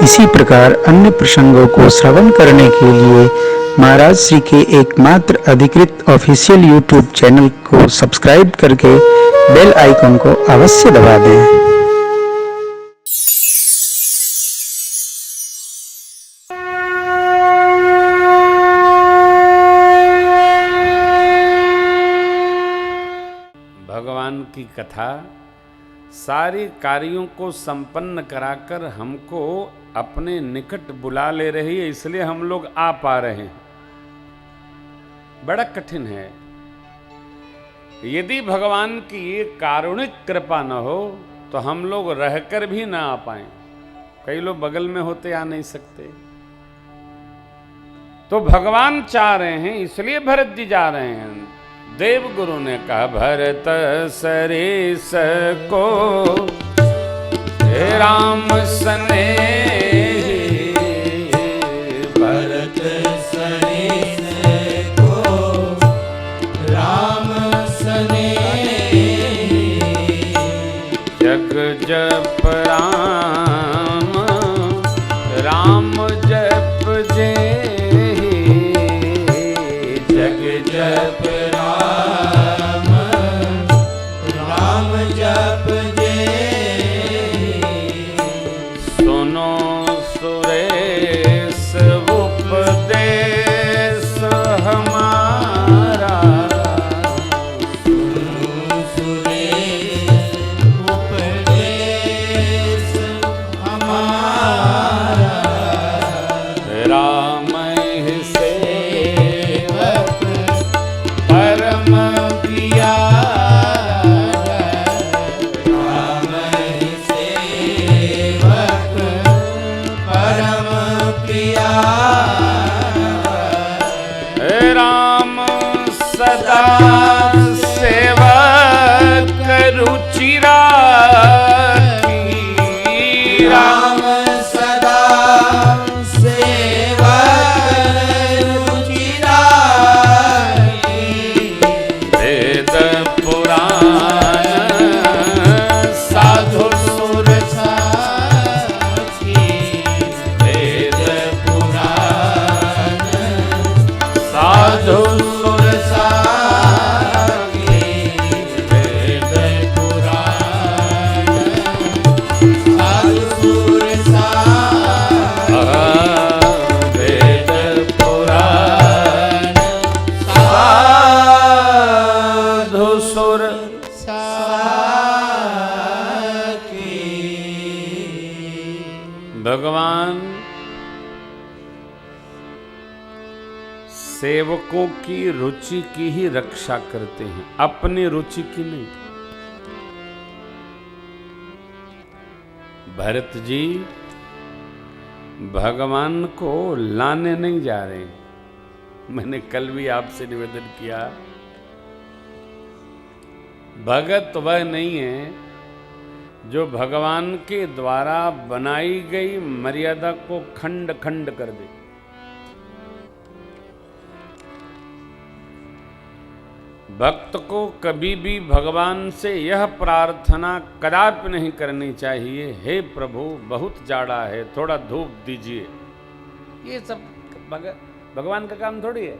इसी प्रकार अन्य प्रसंगों को श्रवण करने के लिए महाराज श्री के एकमात्र अधिकृत ऑफिशियल यूट्यूब चैनल को सब्सक्राइब करके बेल आइकन को अवश्य दबा दें। भगवान की कथा सारे कार्यों को संपन्न कराकर हमको अपने निकट बुला ले रही है, इसलिए हम लोग आ पा रहे हैं। बड़ा कठिन है। यदि भगवान की ये कारुणिक कृपा न हो तो हम लोग रहकर भी ना आ पाए। कई लोग बगल में होते आ नहीं सकते, तो भगवान चाह रहे हैं, इसलिए भरत जी जा रहे हैं। देव गुरु ने कहा भरत सरीस को हे राम स्नेही, भरत सरीस को राम स्नेही, जग जप राम राम जप जेहि, जग जप राम राम जप जेहि, सुनो सुरेश उपदेश हमारा, सुनो सुरेश उपदेश हमारा, राम ही सेवक परम प्यारा, राम ही सेवक परम प्यारा, राम सदा सेवक रुचि राखी, राम सदा सेवक रुचि राखी, वेद पुराण साधु सुर साखी, वेद पुराण साधु सुर साखी, वेद पुराण साधु सुर साखी, वेद पुराण साधु सुर भगवान सेवकों की रुचि की ही रक्षा करते हैं, अपनी रुचि की नहीं। भरत जी भगवान को लाने नहीं जा रहे। मैंने कल भी आपसे निवेदन किया, भगत वह नहीं है जो भगवान के द्वारा बनाई गई मर्यादा को खंड खंड कर दे। भक्त को कभी भी भगवान से यह प्रार्थना कदापि नहीं करनी चाहिए, हे प्रभु बहुत जाड़ा है, थोड़ा धूप दीजिए। ये सब भगवान का काम थोड़ी है।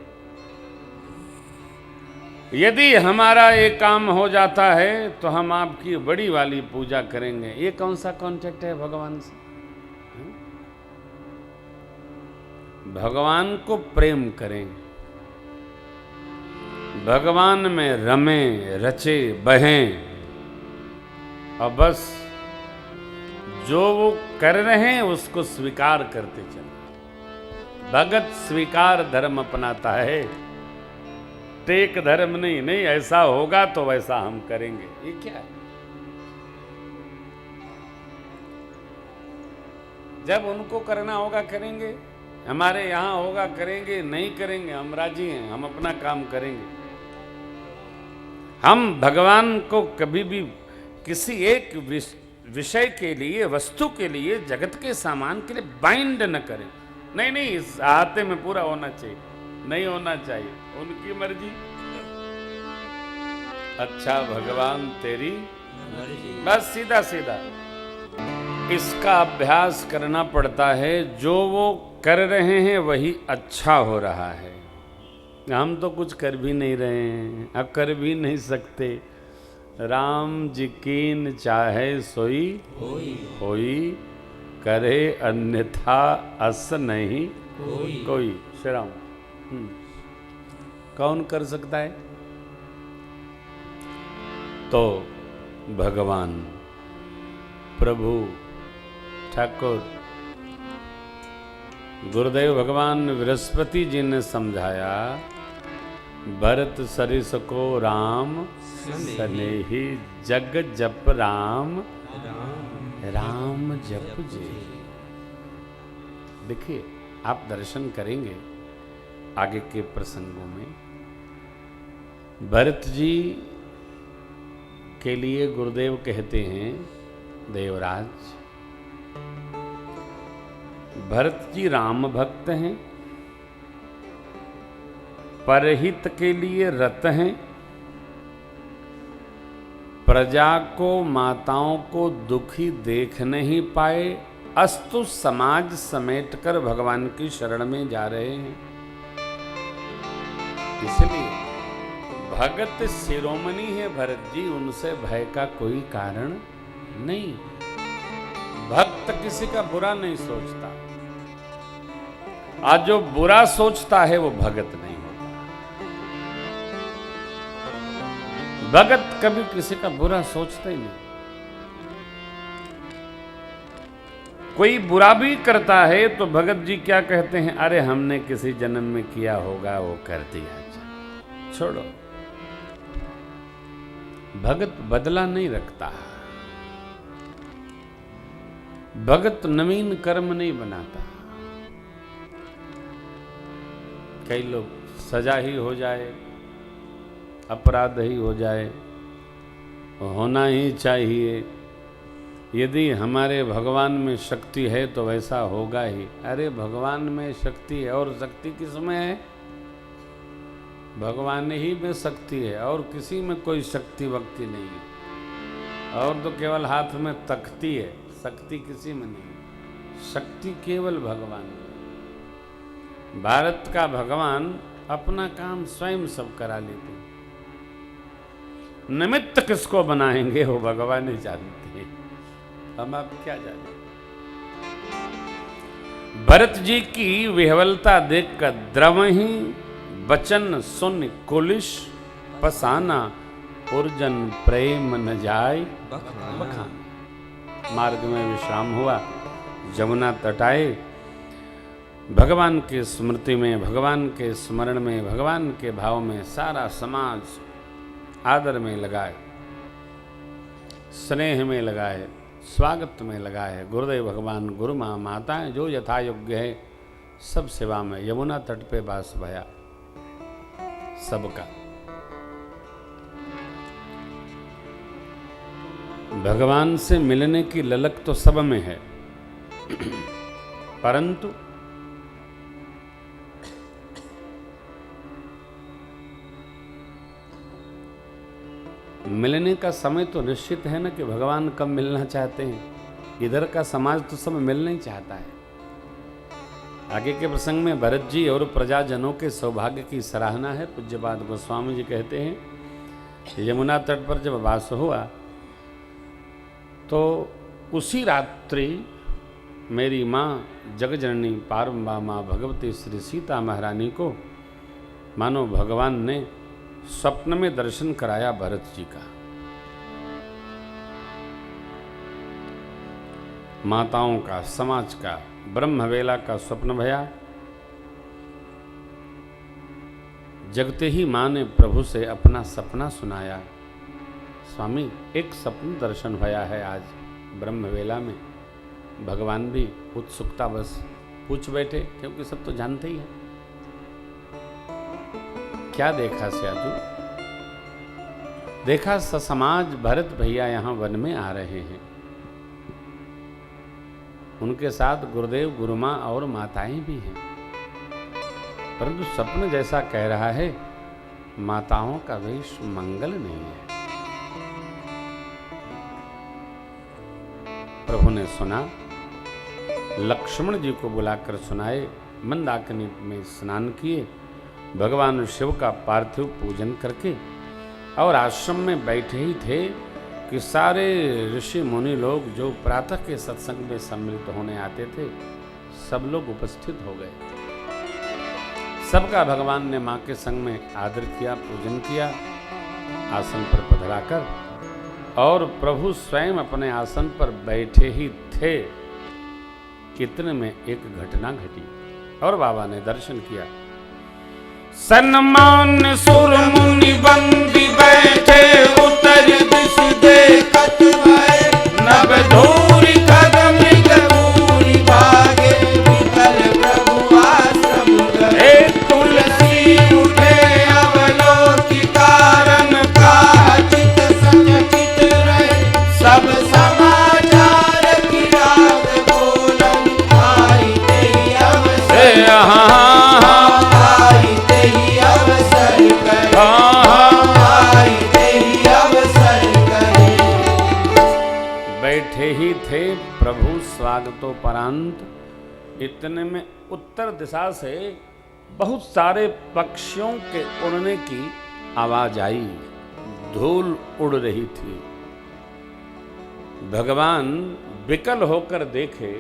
यदि हमारा एक काम हो जाता है तो हम आपकी बड़ी वाली पूजा करेंगे। ये कौन सा कॉन्ट्रैक्ट है भगवान से? भगवान को प्रेम करें, भगवान में रमें रचे बहें, और बस जो वो कर रहे हैं उसको स्वीकार करते चले। भगत स्वीकार धर्म अपनाता है, टेक धर्म नहीं। नहीं ऐसा होगा तो वैसा हम करेंगे। ये क्या है? जब उनको करना होगा करेंगे, हमारे यहां होगा करेंगे, नहीं करेंगे हम राजी हैं, हम अपना काम करेंगे। हम भगवान को कभी भी किसी एक विषय के लिए, वस्तु के लिए, जगत के सामान के लिए बाइंड न करें। नहीं नहीं, इस हाथे में पूरा होना चाहिए, नहीं होना चाहिए, उनकी मर्जी। अच्छा भगवान तेरी, बस सीधा सीधा। इसका अभ्यास करना पड़ता है। जो वो कर रहे हैं वही अच्छा हो रहा है। हम तो कुछ कर भी नहीं रहे हैं, अब कर भी नहीं सकते। राम जी कीन चाहे सोई होई, करे अन्यथा अस नहीं कोई। श्री राम। कौन कर सकता है? तो भगवान प्रभु ठाकुर गुरुदेव भगवान बृहस्पति जी ने समझाया, भरत सरिस को राम सनेही, जग जप राम राम जप जी। देखिए, आप दर्शन करेंगे आगे के प्रसंगों में। भरत जी के लिए गुरुदेव कहते हैं, देवराज भरत जी राम भक्त हैं, परहित के लिए रत हैं, प्रजा को माताओं को दुखी देख नहीं पाए, अस्तु समाज समेटकर भगवान की शरण में जा रहे हैं। इसलिए भगत शिरोमणि है भरत जी, उनसे भय का कोई कारण नहीं। भक्त किसी का बुरा नहीं सोचता। आज जो बुरा सोचता है वो भगत नहीं होता। भगत कभी किसी का बुरा सोचता ही नहीं। कोई बुरा भी करता है तो भगत जी क्या कहते हैं, अरे हमने किसी जन्म में किया होगा, वो कर दिया, छोड़ो। भगत बदला नहीं रखता। भगत नवीन कर्म नहीं बनाता। कई लोग सजा ही हो जाए, अपराध ही हो जाए, होना ही चाहिए, यदि हमारे भगवान में शक्ति है तो वैसा होगा ही। अरे भगवान में शक्ति है, और शक्ति किसमें है? भगवान ही में शक्ति है, और किसी में कोई शक्ति वक्ति नहीं है। और तो केवल हाथ में तख्ती है, शक्ति किसी में नहीं। शक्ति केवल भगवान में। भारत का भगवान अपना काम स्वयं सब करा लेते हैं। निमित्त किसको बनाएंगे वो भगवान ही जानते हैं, हम आप क्या जाने। भरत जी की विह्वलता देखकर द्रवही वचन सुन कुलिश पसाना, उर्जन प्रेम न जाय बखान। मार्ग में विश्राम हुआ, जमुना तट आए, भगवान की स्मृति में, भगवान के स्मरण में, भगवान के भाव में सारा समाज आदर में लगाए, स्नेह में लगाए, स्वागत में लगाए। गुरुदेव भगवान, गुरु माँ, माताएं जो यथा योग्य है सब सेवा में। यमुना तट पे बास भया सबका। भगवान से मिलने की ललक तो सब में है, परंतु मिलने का समय तो निश्चित है ना कि भगवान कब मिलना चाहते हैं। इधर का समाज तो सब मिलना ही चाहता है। आगे के प्रसंग में भरत जी और प्रजाजनों के सौभाग्य की सराहना है। पूज्यपाद गोस्वामी जी कहते हैं, यमुना तट पर जब वास हुआ तो उसी रात्रि मेरी माँ जगजननी पारंबा माँ भगवती श्री सीता महारानी को मानो भगवान ने स्वप्न में दर्शन कराया भरत जी का। माताओं का, समाज का, ब्रह्मवेला का स्वप्न भया। जगते ही माँ ने प्रभु से अपना सपना सुनाया। स्वामी, एक सपन दर्शन भया है आज ब्रह्मवेला में। भगवान भी उत्सुकता बस पूछ बैठे, क्योंकि सब तो जानते ही हैं। क्या देखा स्याजू? देखा समाज भरत भैया यहाँ वन में आ रहे हैं, उनके साथ गुरुदेव, गुरुमाँ और माताएं भी हैं, परंतु स्वप्न जैसा कह रहा है माताओं का वेश मंगल नहीं है। प्रभु ने सुना, लक्ष्मण जी को बुलाकर सुनाए, मंदाकिनी में स्नान किए, भगवान शिव का पार्थिव पूजन करके और आश्रम में बैठे ही थे कि सारे ऋषि मुनि लोग जो प्रातः के सत्संग में सम्मिलित होने आते थे, सब लोग उपस्थित हो गए। सबका भगवान ने मां के संग में आदर किया, पूजन किया, आसन पर पधराकर, और प्रभु स्वयं अपने आसन पर बैठे ही थे। इतने में एक घटना घटी और बाबा ने दर्शन किया। सन्मान सुर मुनि बंदी बैठे, उत्तर दिश देखत भय, नभ धूरि खग मृग भूरि भागे, विकल प्रभु आश्रम गए। तुलसी उठे अवलोकि कारण, का चित संचित रहे, सब समाचार की रात बोलन, आई तेहि अवसर, आई तेहि अवसर करे, आई तेहि अवसर करे। बैठे ही थे प्रभु स्वागतोपरांत, इतने में उत्तर दिशा से बहुत सारे पक्षियों के उड़ने की आवाज आई, धूल उड़ रही थी। भगवान विकल होकर देखे,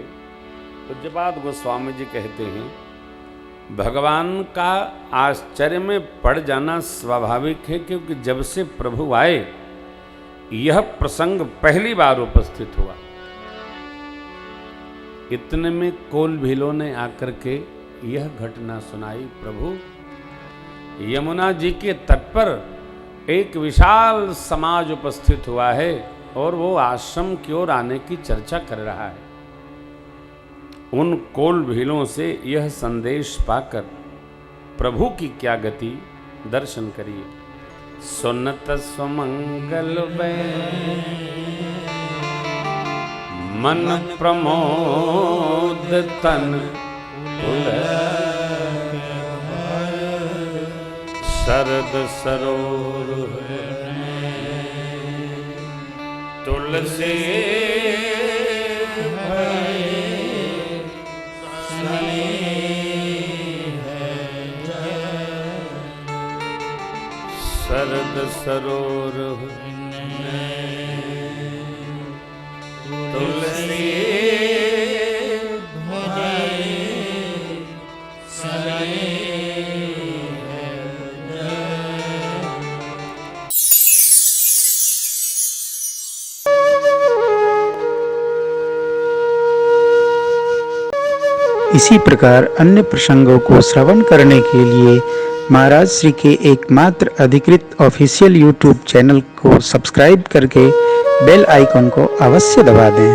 पूज्यपाद गोस्वामी जी कहते हैं, भगवान का आश्चर्य में पड़ जाना स्वाभाविक है, क्योंकि जब से प्रभु आए यह प्रसंग पहली बार उपस्थित हुआ। इतने में कोल भीलों ने आकर के यह घटना सुनाई, प्रभु यमुना जी के तट पर एक विशाल समाज उपस्थित हुआ है और वो आश्रम की ओर आने की चर्चा कर रहा है। उन कोल भीलों से यह संदेश पाकर प्रभु की क्या गति, दर्शन करिए। सुनत सुमंगल मन प्रमोद तन शरद सरोवर तुलसी शरद सरोवर तुलसी इसी प्रकार अन्य प्रसंगों को श्रवण करने के लिए महाराज श्री के एकमात्र अधिकृत ऑफिशियल यूट्यूब चैनल को सब्सक्राइब करके बेल आइकन को अवश्य दबा दें।